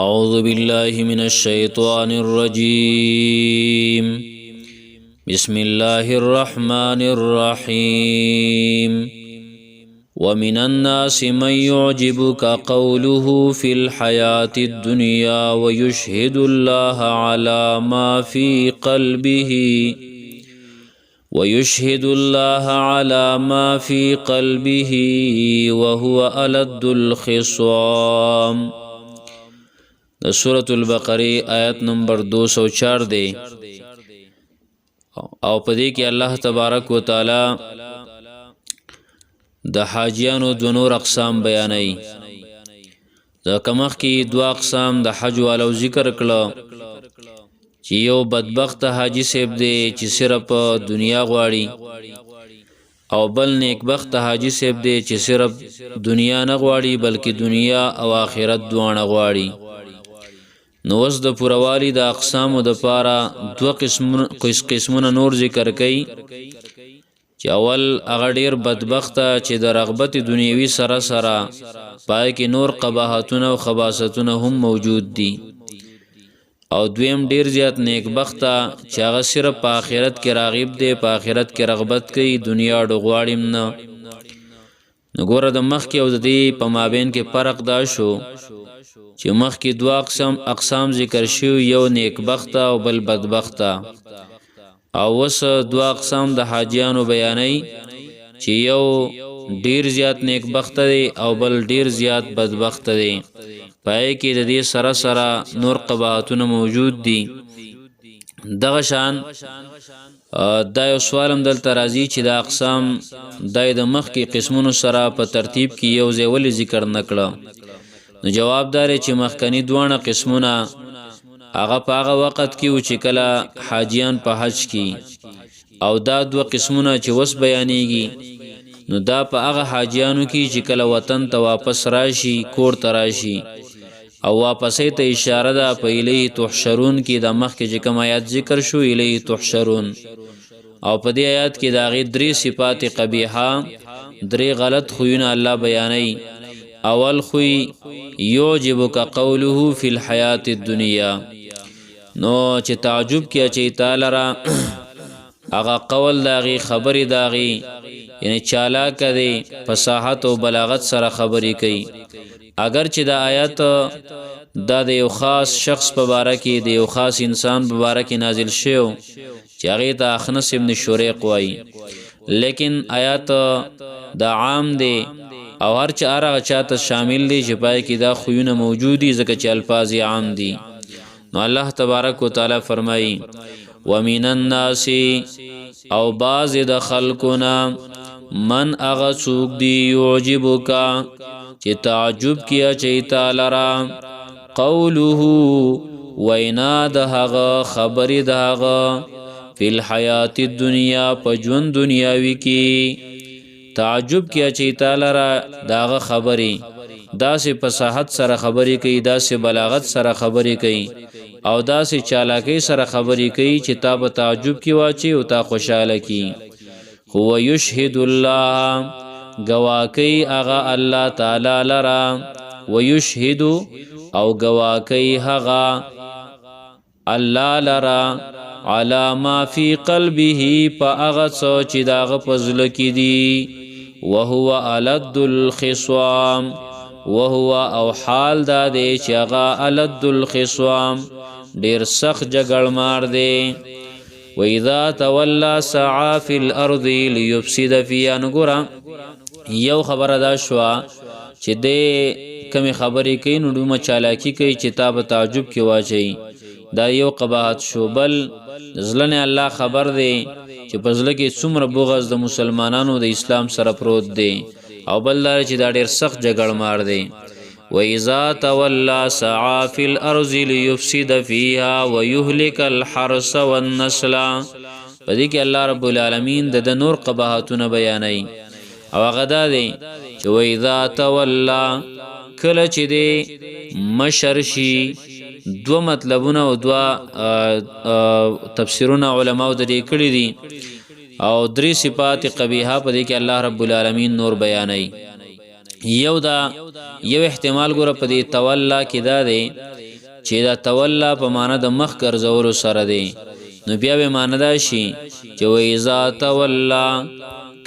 أعوذ بالله من الشيطان الرجيم بسم الله الرحمن الرحيم ومن الناس من يعجبك قوله في الحياة الدنيا ويشهد الله على ما في قلبه وهو ألد الخصام. سورة البقرة آیت نمبر 204 دی او پدې کې الله تبارک و تعالی د حاجیانو دو نور اقسام بیانوي. ځکه مخکې دوه اقسام د حج والو ذکر کړه چې یو بدبخت حاجی صاحب دی چې صرف دنیا غواړي او بل نیکبخت حاجی صاحب دی چې صرف دنیا نه غواړي بلکې دنیا او آخرت دواړه غواړي. نو اوس د پوروالی د اقسامو د پاره دوه قسمونه نور ذکر کړي چې اول هغه ډیر بدبخت چې د رغبت دنیوي سره سره پای کې نور قباحتونه او خباثتونه هم موجود دي، او دویم ډیر زیات نیکبخت چې هغه صرف په آخرت کې راغب دی، په آخرت کې رغبت کوي، دنیا ډغواړم نه. نو ګوره د مخکې او د دې په مابین کې فرق دا شو چې مخکې دوه اقسام ذکر شو، یو نیکبخت او بل بدبخت، او اوس دوه اقسام د حاجیانو بیانوي چې یو ډیر زیات نیکبخت دی او بل ډیر زیات بدبخت دی. پای کې د دې سره سره نور قباحتونه موجود دي. دغه شان دا یو سوالم دلته راځي چې د اقسام د مخکې قسمونو سره په ترتیب کې یو ځای ولې ذکر نکړه. نو جواب دار چې مخکنی دوانه قسمونه هغه په هغه وخت کې و چې کله حاجیان په حج کې، او دا دوه قسمونه چې وس بیانېږي نو دا په هغه حاجیانو کې چې کله وطن ته واپس راشي، کور ته راشي، او واپسې ته اشاره ده په الیه تحشرون کې د مخکې چې کوم آیات ذکر شو الیه تحشرون، او په دې آیات کې د هغې درې صفات قبیحه، درې غلط خویونه الله بیانوي. اول خوی یعجبک قوله فی الحیات الدنیا، نو چې تعجب کیا چې تعالی را هغه قول داغي خبرې داغي یعنی چالاک دی، فصاحت او بلاغت سره خبرې کوي. اگر چې د آیات دا د یو خاص شخص په باره کې د یو خاص انسان په باره کې نازل شوی چې هغې ته اخنس ابن شریق وایي، لیکن آیات دا عام دی او هر چا هغه چاته شامل دی چې پای کې دا خویونه موجود دي ځکه چې الفاظ عام دي. نو الله تبارک وتعالی فرمایي ومن الناس، او بعض د خلقنا، من اغه څوک دی یعجبک چې تعجب کیا چې تعالی را قوله وینا د هغه خبرې د هغه فی الحیات الدنیا په ژوند دنیاوي کې تعجب کیا چې تعالی را داغه خبرې داسې فصاحت سره خبرې کوي، داسې بلاغت سره خبرې کوي، او داسې چالاکی سره خبرې کوي چې تا به تعجب کې واچي او تا خوشاله کی. هو یشهد الله، گواکی هغه الله تعالی لرا، ویشهد او گواکی هغه الله لرا علی ما فی قلبه په هغه څه چې د هغه په زړه کې دي، وهو ألد الخصام، وهو او حال دا دی چې هغه ألد الخصام ډیر سخت جګړمار دی. وإذا تولى سعى في الأرض ليفسد فيها. نګوره یو خبره دا شوه چې دې کمی خبرې کوي نو دومره چالاکي کوي چې تا به تعجب کې واچوي، دا یو قباحت شو. بل زړه نه الله خبر دی چې په زړه کې څومره بغض د مسلمانانو د اسلام سره پروت دی، او بل دا چې دا ډېر سخت جګړمار دی. وإذا تولى سعى في الأرض ليفسد فيها ويهلك الحرث والنسل. په دې کې الله رب العالمین د نور قباحتونه بیانوي، او هغه دا دی چې وإذا تولى کله چې دی مشر شي. دو مطلبونه او دو تفسیرونه علماء درې کړي دي، او درې صفات قبیحه په دې کې الله رب العالمین نور بیانوي. یو دا یو احتمال ګوره په دې تولا کې دا دی چې دا تولا په معنا د مخ ګرځولو سره دی نو بیا به معنا دا شي چې و اذا تولا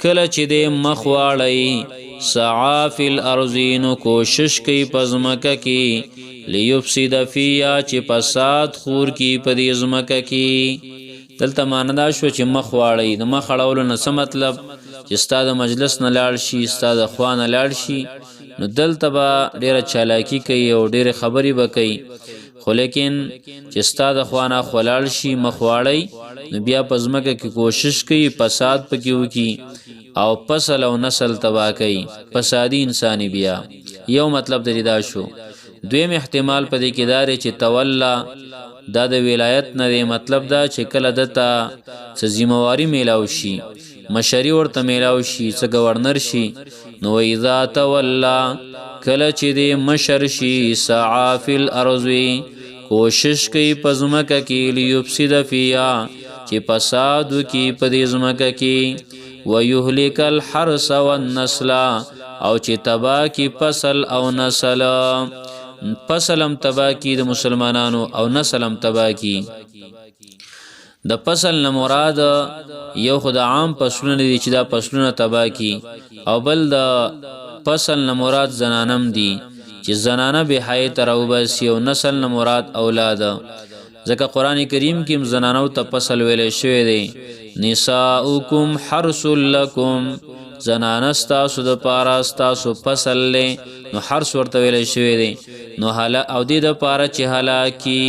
کله چې د مخ واړی سعا فی الارض نو کوشش کوي پزمکه کې لیفسد فیها چې فساد خور کی په دې زمکه کې دلته معنا دا شو چې مخ واړی د مخ اړولو نه څه مطلب چې ستا د مجلس نه لاړ شي ستا د خوا نه لاړ شي نو دلته به ډیره چالاکی کوي او ډیره خبرې به کوي خو لیکن چې ستا د خوا نه خلاړ شي مخ واړی نو بیا په ځمکه کې کوشش کوي فساد پکې وکړي او فصل او نسل تباه کوي فسادي انساني بیا یو مطلب د دا شو دویم احتمال په دې کې دا چې تولا دا د ولایت نه دی مطلب دا چې کله دته څه ذمہواری میلاو شي مشري ورته میلاو شي څه گورنر شي نو اذا تولا کله چې دی مشر شي سعا فی الارض کوشش کوي پزمکه کې لیفسد فیها چې فساد وکي په دې زمکه کې ويهلك الحرث والنسل او چې تبا کی فصل او نسل فصلم تبا کی د مسلمانانو او نسلم تبا کی د فصل نه مراد یو خدای عام فصلونه دي چې دا فصلونه تبا کی او بل د فصل نه مراد زنانم دي چې زنانه به حی تر او بس یو نسل نه مراد اولاد ځکه قران کریم کې زنانو ته فصل ویل شوی دی نساؤکم حرث لکم زنانستاسو د پاره ستاسو فصل له نو حرث ورته ویل شوی دی نو حالا او دې د پاره چې حالاکی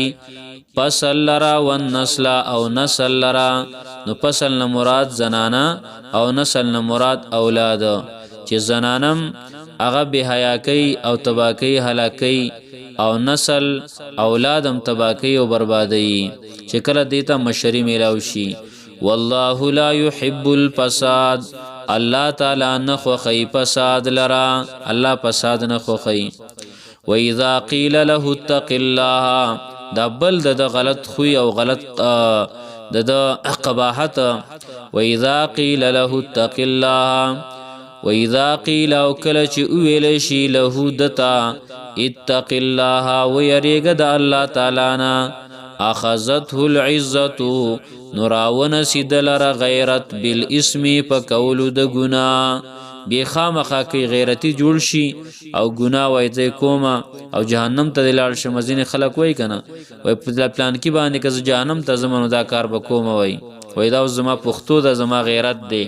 فصل لرا والنسل او نسل لرا نو فصل نه مراد زنانا او نسل نه مراد اولاد چې زنانم هغه به حیا کوي او تباکی هلاکی او نسل اولادم تباکی او بربادی چې کله دیتا مشری میلاو شي والله لا يحب الفساد الله تعالی نه خوخی فساد لرا الله فساد نه خوخی و اذا قيل له اتق الله دا بل د غلط خوی او غلط د قباحت و اذا قيل له اتق الله و اذا قيل او کله چې ویل شي له دتا اتق الله و يرګ د الله تعالی نه اخذته العزه نراون سیدلر غیرت بالاسم په کولو د ګنا بی خامخا کی غیرتی جوړ شي او ګنا وای ځای کوما او جهنم ته لاړ شمزین خلق وای کنه وای په پلان کې باندې که جهنم ته زمونو دا کار وکوم وای دا زما پختو دا زما غیرت دی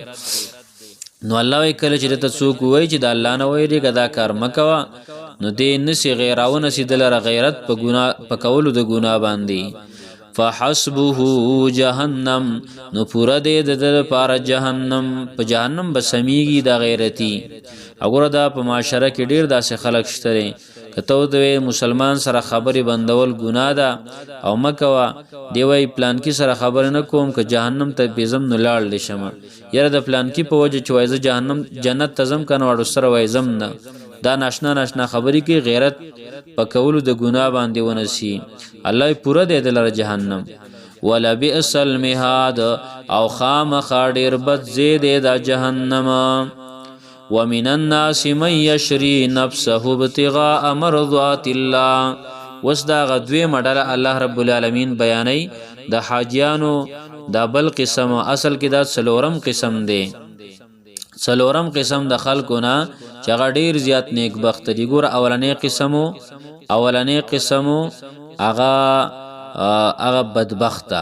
نو الله وای کله چې ته څوک وای چې د الله نه وای دی دا کار مکوا نو دې نسی غیراونه سیدلر غیرت په ګنا په کولو د ګنا باندې فحسبه جهنم نو پورا دې د لپاره جهنم په جهنم بسمیږي د غیرتی وګوره دا په معاشره کې ډیر داسې خلک شته کته د مسلمان سره خبرې بندول ګناه ده او مکوا دی وای پلان کې سره خبر نه کوم که جهنم ته بيزم نه لاړ لشم یره د پلان کې په وجه چوایزه جهنم جنت تزم کنه وړو سره وایزم نه دا ناشنا خبرې کې غیرت پکولو د ګناه باندې ونسی الله پورا دې دلر جهنم ولا بئس المهاد او خام خاډیر بد زید د جهنم ومن الناس من يشري نفسه ابتغاء مرضات الله وسدا غدوی مډل الله رب العالمین بیانای د حاجیانو د بل قسم اصل کې دا څلورم قسم دی څلورم قسم د خلقونه چې غډیر زیات نیک بخت دي ګور اولنې قسمو هغه بدبخته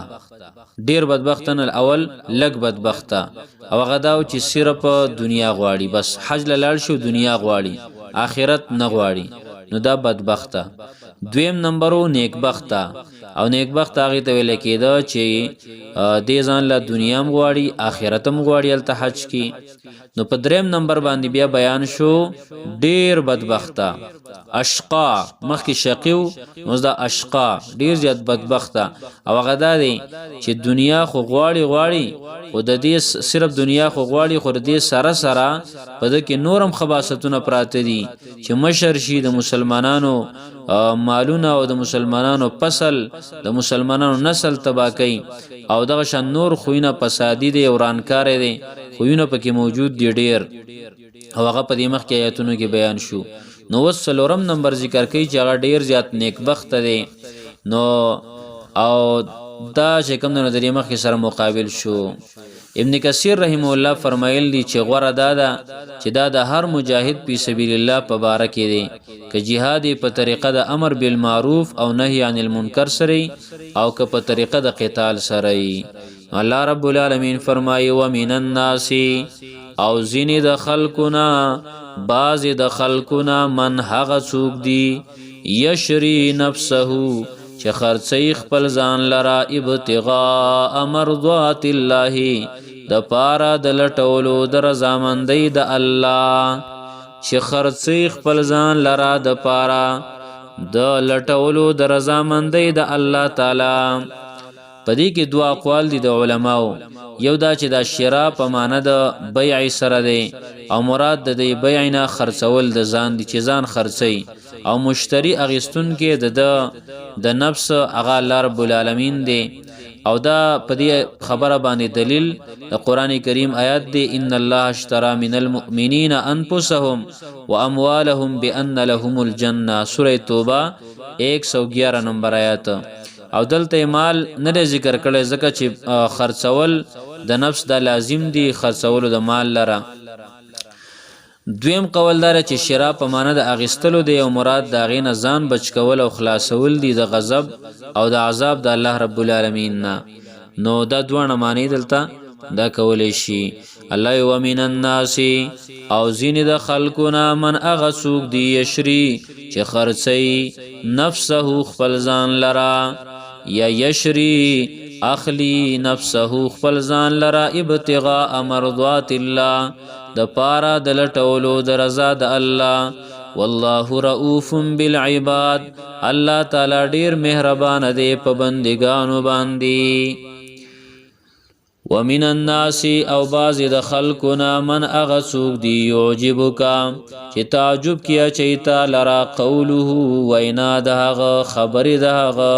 ډیر بدبختن الاول لګ بدبخته او هغه داو چې صرف دنیا غواړي بس حج لاله شو دنیا غواړي آخرت نه غواړي نو دا بدبخته دویم نمبرو نیک بخته او نیک بخت هغه ته ویل کېده چې دې ځان له دنیا هم غواړي آخرت هم غواړي التحج کی نو په دریم نمبر باندې بیا بیان شو ډیر بدبخته اشقا مخکې شقیو نو دا اشقا ډیر زیات بدبخته او هغه دی چې دنیا خو غواړي خو د دې صرف دنیا خو غواړي خو د دې سره په دې کې نورم خباستونه پراته دي چې مشر شي د مسلمانانو مالونه او د مسلمانانو فصل د مسلمانانو نسل تباہ کوي او دغه شان نور خوینه فسادی دی ورانکار دی خوینه پکې موجود دی ډیر او هغه په دې مخ کې آیاتونو کې بیان شو نو وسلورم نمبر ذکر کوي چې هغه ډیر زیات نیک بخت دی نو او دا چې کوم د دې مخ سره مقابل شو. ابن کثیر رحم الله فرمایل دي چې غوړه دادا چې دا د هر مجاهد په سبیل الله په باره کې دي که جهاد په طریقه د امر بالمعروف او نهی عن المنکر سره او که په طریقه د قتال سره. الله رب العالمین فرمایي ومن الناس او زین د خلقنا باز د خلقنا من هغه څوک دی یشری نفسه چې خرڅي خپل ځان لرا ابتغاء مرضات الله د پارا د لټولو د رضامندۍ د الله چې خرڅي خپل ځان لرا د پارا د لټولو د رضامندۍ د الله تعالی. پدې کې دوه اقوال دي د علماو. یو دا چې دا شراء په معنی د بیع سره دی او مراد د دې بیع نه خرڅول د ځان دي چې ځان خرڅي او مشتری اغستون کې د نفس هغه الله رب العالمین دی. او دا په دې خبره باندې دلیل د قران کریم آیات دی ان الله اشترى من المؤمنین انفسهم واموالهم بان لهم الجنه سوره توبه 111 نمبر آیات. او دلته مال نه ذکر کړي ځکه چې خرڅول د نفس د لازم دی خرڅول د مال لره. دویم قول دار چې شراء په معنی د اغستلو دی او مراد د غین ځان بچ کول او خلاصول دی د غضب او د عذاب د الله رب العالمین نه. نو دا دوه معنی دلته دا کولې شي. الله ومن الناس او زین د خلقنا من اغسوک دی یشری چې خرڅي نفسه خپل ځان لرا یا یشری اخلی نفسه خپل ځان لرا ابتغاء مرضات الله د پارا د لټولو د رضا د الله. والله رؤوف بالعباد الله تعالی ډیر مهربان دی په بندگانو باندې. ومن الناس او باز د خلقنا من اغسوک دی یعجبک چې تعجب کیا چیتا لرا قوله وینا دهغه خبر دهغه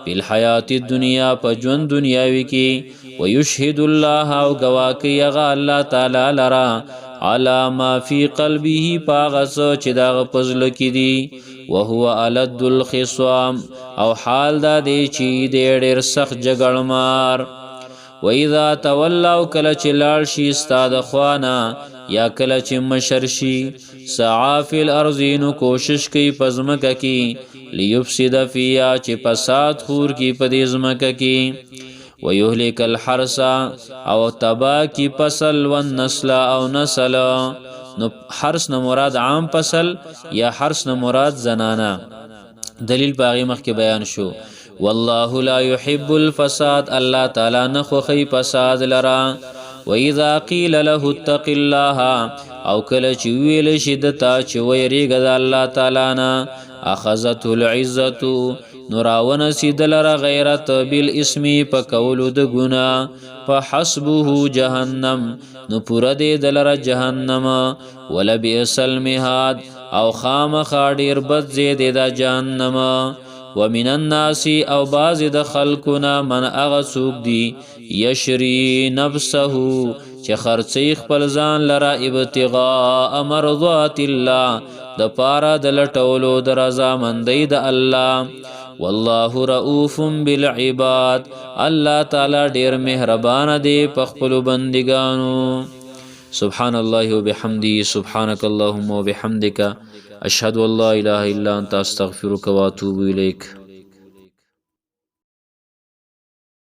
په الحیات الدنیا په ژوند دنیاوی کې ويشهد الله او گواکي غ الله تعالی لرا علی ما فی قلبه پاغس چې دا پزل کې دی وهو الد الخصام او حال دا دی چې ډېر سخت جګړمار. واذا تولوا کله چې لاړ شي استاد خوانا یا کله چې مشر شي سعا فی الارض نو کوشش کوي پزمکه کی لیفسد فیا چې فساد خور کی پدیزمکه کی ویهلک الحرث او تبا کی فصل والنسل او نسل. نو حرث نه مراد عام فصل یا حرث نه مراد زنانا. دلیل باغی مخ کې بیان شو. والله لا يحب الفساد الله تعالی نه خوخی فساد لرا. واذا قيل له اتق الله او کله چې ویل شي دتا چې ويریګه د الله تعالی نه اخذته العزه نراون سیدلر غیرت بالاسم په کولو د ګنا فحسبه جهنم نو پورا دې دلر جهنم ولبئس المهاد او خامخ ډیر بد زید د جهنم. ومن الناس او باز د خلقنا من اغسوک دی یشری نفسه چې خرڅي خپل ځان لرا ابتغاء مرضات الله د پارا د لټولو د رضا مندۍ د الله. والله رؤوف بالعباد الله تعالی ډیر مهربان دی په خپل بندګانو. سبحان الله وبحمده سبحانك اللهم وبحمدك أشهد أن لا إله إلا أنت أستغفرك وأتوب إليك.